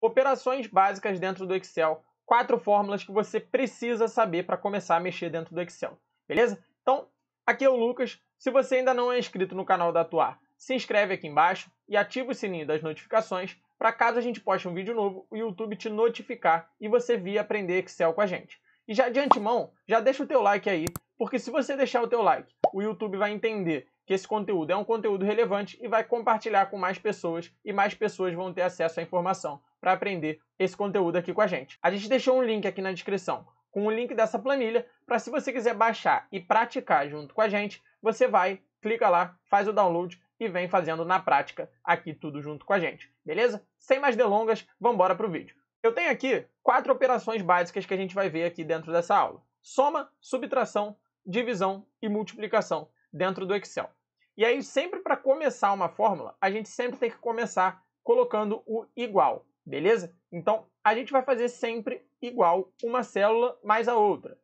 Operações básicas dentro do Excel, 4 fórmulas que você precisa saber para começar a mexer dentro do Excel, beleza? Então, aqui é o Lucas. Se você ainda não é inscrito no canal da Atuar, se inscreve aqui embaixo e ativa o sininho das notificações para caso a gente poste um vídeo novo, o YouTube te notificar e você vir aprender Excel com a gente. E já de antemão, já deixa o teu like aí, porque se você deixar o teu like, o YouTube vai entender que esse conteúdo é um conteúdo relevante e vai compartilhar com mais pessoas e mais pessoas vão ter acesso à informação para aprender esse conteúdo aqui com a gente. A gente deixou um link aqui na descrição com o link dessa planilha para se você quiser baixar e praticar junto com a gente, você vai, clica lá, faz o download e vem fazendo na prática aqui tudo junto com a gente, beleza? Sem mais delongas, vamos embora pro vídeo. Eu tenho aqui 4 operações básicas que a gente vai ver aqui dentro dessa aula. Soma, subtração, divisão e multiplicação dentro do Excel. E aí, sempre para começar uma fórmula, a gente sempre tem que começar colocando o igual, beleza? Então, a gente vai fazer sempre igual uma célula mais a outra,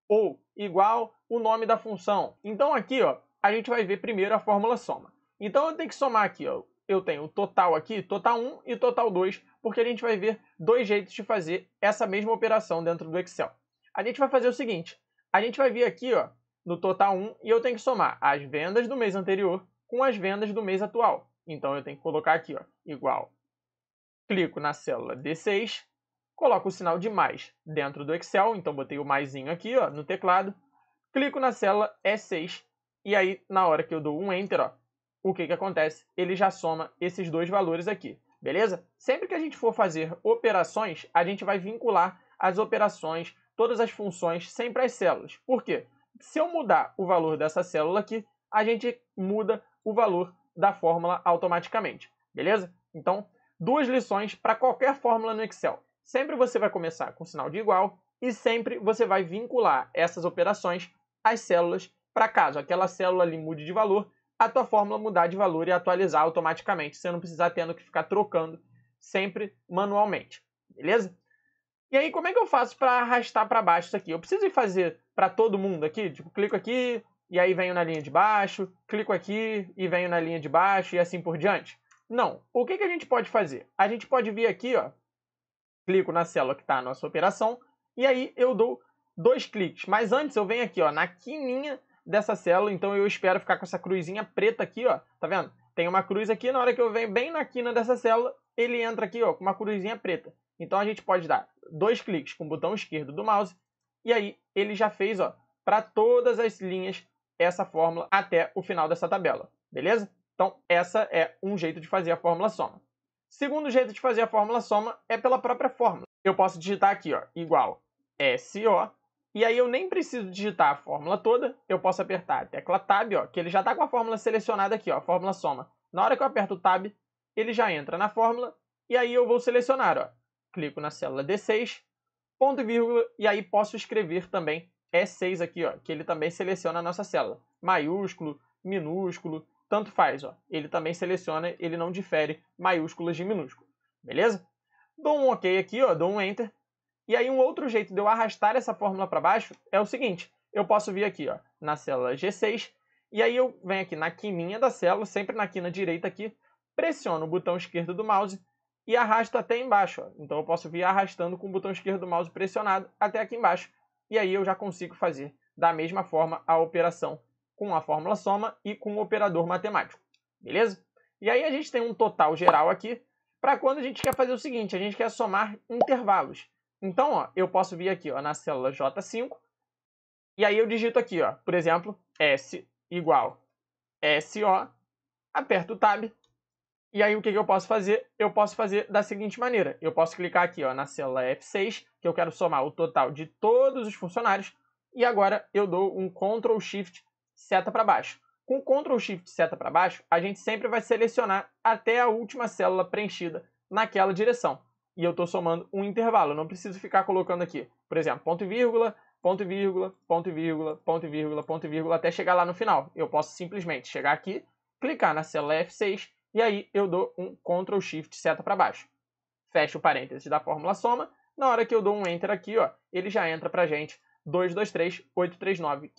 ou igual o nome da função. Então, aqui, ó, a gente vai ver primeiro a fórmula soma. Então, eu tenho que somar aqui, ó, eu tenho o total aqui, total 1 e total 2, porque a gente vai ver 2 jeitos de fazer essa mesma operação dentro do Excel. A gente vai fazer o seguinte, a gente vai vir aqui, ó, no total 1 e eu tenho que somar as vendas do mês anterior com as vendas do mês atual. Então, eu tenho que colocar aqui, ó, igual. Clico na célula D6, coloco o sinal de mais dentro do Excel, então botei o maisinho aqui, ó, no teclado. Clico na célula E6 e aí, na hora que eu dou um Enter, ó, o que acontece? Ele já soma esses dois valores aqui, beleza? Sempre que a gente for fazer operações, a gente vai vincular as operações, todas as funções, sempre às células. Por quê? Se eu mudar o valor dessa célula aqui, a gente muda o valor da fórmula automaticamente, beleza? Então, 2 lições para qualquer fórmula no Excel. Sempre você vai começar com sinal de igual e sempre você vai vincular essas operações às células para caso aquela célula ali mude de valor, a tua fórmula mudar de valor e atualizar automaticamente, você não precisar tendo que ficar trocando sempre manualmente, beleza? E aí, como é que eu faço para arrastar para baixo isso aqui? Eu preciso ir fazer para todo mundo aqui? Tipo, clico aqui e aí venho na linha de baixo, clico aqui e venho na linha de baixo e assim por diante? Não. O que a gente pode fazer? A gente pode vir aqui, ó, clico na célula que está a nossa operação e aí eu dou 2 cliques. Mas antes eu venho aqui, ó, na quininha dessa célula, então eu espero ficar com essa cruzinha preta aqui, ó, tá vendo? Tem uma cruz aqui, na hora que eu venho bem na quina dessa célula, ele entra aqui, ó, com uma cruzinha preta. Então a gente pode dar 2 cliques com o botão esquerdo do mouse e aí ele já fez, ó, para todas as linhas essa fórmula até o final dessa tabela, beleza? Então essa é um jeito de fazer a fórmula soma. Segundo jeito de fazer a fórmula soma é pela própria fórmula. Eu posso digitar aqui, ó, igual SO, e aí eu nem preciso digitar a fórmula toda, eu posso apertar a tecla Tab, ó, que ele já está com a fórmula selecionada aqui, ó, a fórmula soma. Na hora que eu aperto o Tab, ele já entra na fórmula, e aí eu vou selecionar, ó, clico na célula D6, ponto e vírgula, e aí posso escrever também E6 aqui, ó, que ele também seleciona a nossa célula. Maiúsculo, minúsculo, tanto faz, ó. Ele também seleciona, ele não difere maiúsculas de minúsculo, beleza? Dou um OK aqui, ó, dou um Enter. E aí um outro jeito de eu arrastar essa fórmula para baixo é o seguinte, eu posso vir aqui, ó, na célula G6, e aí eu venho aqui na quininha da célula, sempre na quina direita aqui, pressiono o botão esquerdo do mouse e arrasto até embaixo, ó. Então eu posso vir arrastando com o botão esquerdo do mouse pressionado até aqui embaixo. E aí eu já consigo fazer da mesma forma a operação com a fórmula soma e com o operador matemático, beleza? E aí a gente tem um total geral aqui para quando a gente quer fazer o seguinte, a gente quer somar intervalos. Então, ó, eu posso vir aqui, ó, na célula J5 e aí eu digito aqui, ó, por exemplo, S igual SO, aperto o Tab e aí o que eu posso fazer? Eu posso fazer da seguinte maneira, eu posso clicar aqui, ó, na célula F6, que eu quero somar o total de todos os funcionários e agora eu dou um Ctrl Shift seta para baixo. Com Ctrl Shift seta para baixo, a gente sempre vai selecionar até a última célula preenchida naquela direção. E eu estou somando um intervalo, eu não preciso ficar colocando aqui, por exemplo, ponto e vírgula, ponto e vírgula, ponto e vírgula, ponto e vírgula, ponto e vírgula, até chegar lá no final. Eu posso simplesmente chegar aqui, clicar na célula F6 e aí eu dou um Ctrl Shift seta para baixo. Fecho o parênteses da fórmula soma, na hora que eu dou um Enter aqui, ó, ele já entra para a gente 223,839,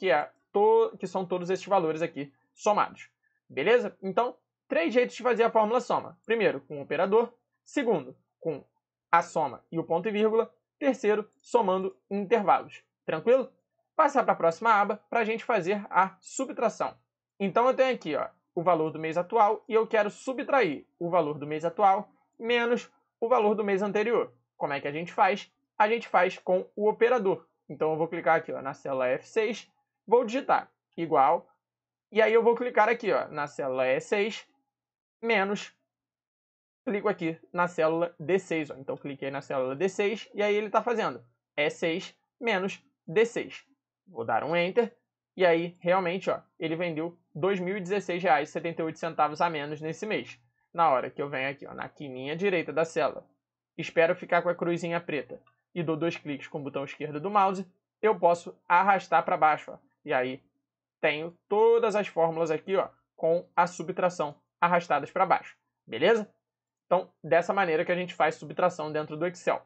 que são todos esses valores aqui somados. Beleza? Então, 3 jeitos de fazer a fórmula soma. Primeiro, com o operador. Segundo, com a soma e o ponto e vírgula. Terceiro, somando intervalos. Tranquilo? Passar para a próxima aba para a gente fazer a subtração. Então eu tenho aqui o valor do mês atual e eu quero subtrair o valor do mês atual menos o valor do mês anterior. Como é que a gente faz? A gente faz com o operador. Então eu vou clicar aqui na célula F6, vou digitar igual, e aí eu vou clicar aqui na célula E6 menos, clico aqui na célula D6. Então cliquei na célula D6 e aí ele está fazendo E6 menos D6. Vou dar um Enter e aí realmente ele vendeu R$ 2.016,78 a menos nesse mês. Na hora que eu venho aqui na quininha direita da célula, espero ficar com a cruzinha preta e dou 2 cliques com o botão esquerdo do mouse, eu posso arrastar para baixo. E aí tenho todas as fórmulas aqui com a subtração arrastadas para baixo. Beleza? Então, dessa maneira que a gente faz subtração dentro do Excel.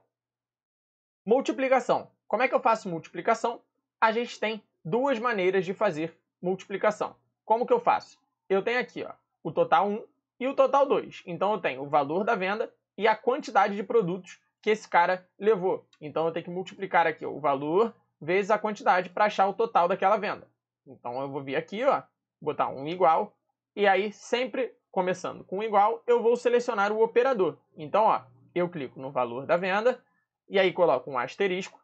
Multiplicação. Como é que eu faço multiplicação? A gente tem duas maneiras de fazer multiplicação. Como que eu faço? Eu tenho aqui o total 1 e o total 2. Então eu tenho o valor da venda e a quantidade de produtos que esse cara levou. Então eu tenho que multiplicar aqui o valor vezes a quantidade para achar o total daquela venda. Então eu vou vir aqui, botar um igual, e aí sempre começando com igual, eu vou selecionar o operador. Então, eu clico no valor da venda, e aí coloco um asterisco,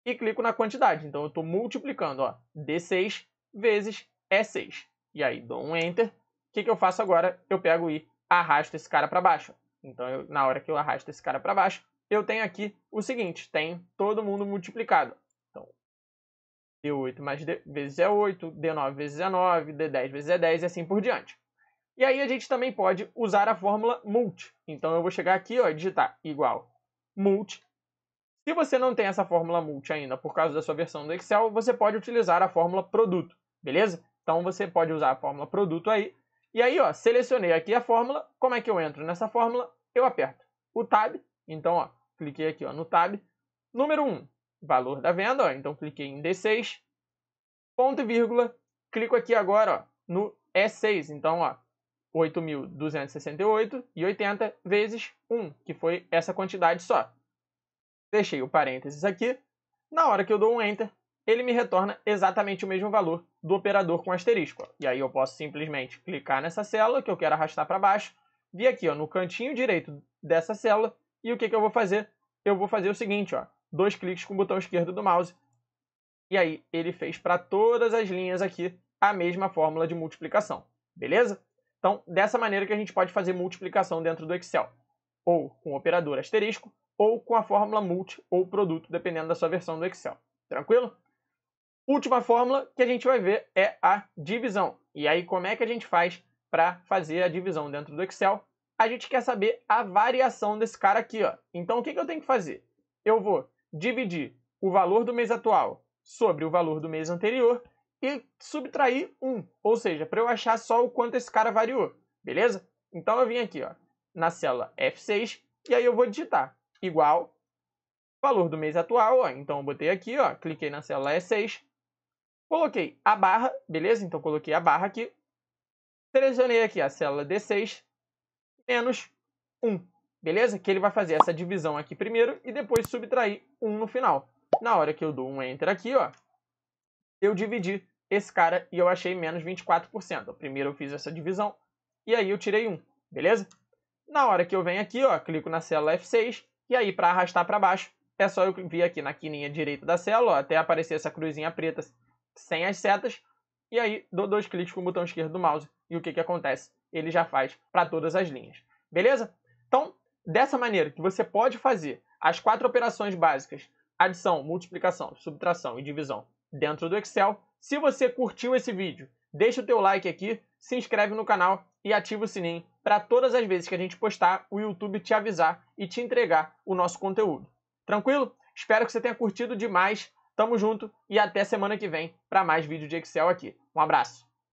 e clico na quantidade. Então eu estou multiplicando D6 vezes E6. E aí dou um Enter. O que eu faço agora? Eu pego e arrasto esse cara para baixo. Então, na hora que eu arrasto esse cara para baixo, eu tenho aqui o seguinte, tem todo mundo multiplicado. Então, D8 mais D vezes é 8, D9 vezes é 9, D10 vezes é 10 e assim por diante. E aí a gente também pode usar a fórmula multi. Então eu vou chegar aqui e digitar igual multi. Se você não tem essa fórmula multi ainda por causa da sua versão do Excel, você pode utilizar a fórmula produto, beleza? Então você pode usar a fórmula produto aí. E aí, selecionei aqui a fórmula. Como é que eu entro nessa fórmula? Eu aperto o Tab. Então, cliquei aqui no Tab. Número 1, valor da venda. Então, cliquei em D6, ponto e vírgula. Clico aqui agora no E6. Então, 8.268,80 vezes 1, que foi essa quantidade só. Deixei o parênteses aqui. Na hora que eu dou um Enter, ele me retorna exatamente o mesmo valor do operador com asterisco. E aí eu posso simplesmente clicar nessa célula que eu quero arrastar para baixo, vir aqui no cantinho direito dessa célula, e o que eu vou fazer? Eu vou fazer o seguinte, 2 cliques com o botão esquerdo do mouse, e aí ele fez para todas as linhas aqui a mesma fórmula de multiplicação. Beleza? Então, dessa maneira que a gente pode fazer multiplicação dentro do Excel. Ou com o operador asterisco, ou com a fórmula multi ou produto, dependendo da sua versão do Excel. Tranquilo? Última fórmula que a gente vai ver é a divisão. E aí, como é que a gente faz para fazer a divisão dentro do Excel? A gente quer saber a variação desse cara aqui. Então, o que eu tenho que fazer? Eu vou dividir o valor do mês atual sobre o valor do mês anterior e subtrair 1. Ou seja, para eu achar só o quanto esse cara variou. Beleza? Então, eu vim aqui na célula F6 e aí eu vou digitar igual valor do mês atual. Então, eu botei aqui, cliquei na célula E6. Coloquei a barra, beleza? Então, coloquei a barra aqui. Selecionei aqui a célula D6 menos 1, beleza? Que ele vai fazer essa divisão aqui primeiro e depois subtrair 1 no final. Na hora que eu dou um Enter aqui, eu dividi esse cara e eu achei menos 24%. Primeiro eu fiz essa divisão e aí eu tirei 1, beleza? Na hora que eu venho aqui, clico na célula F6 e aí para arrastar para baixo, é só eu vir aqui na quininha direita da célula, até aparecer essa cruzinha preta sem as setas, e aí dou 2 cliques com o botão esquerdo do mouse, e o que acontece? Ele já faz para todas as linhas, beleza? Então, dessa maneira que você pode fazer as 4 operações básicas, adição, multiplicação, subtração e divisão, dentro do Excel. Se você curtiu esse vídeo, deixa o teu like aqui, se inscreve no canal e ativa o sininho para todas as vezes que a gente postar, o YouTube te avisar e te entregar o nosso conteúdo. Tranquilo? Espero que você tenha curtido demais. Tamo junto e até semana que vem para mais vídeo de Excel aqui. Um abraço!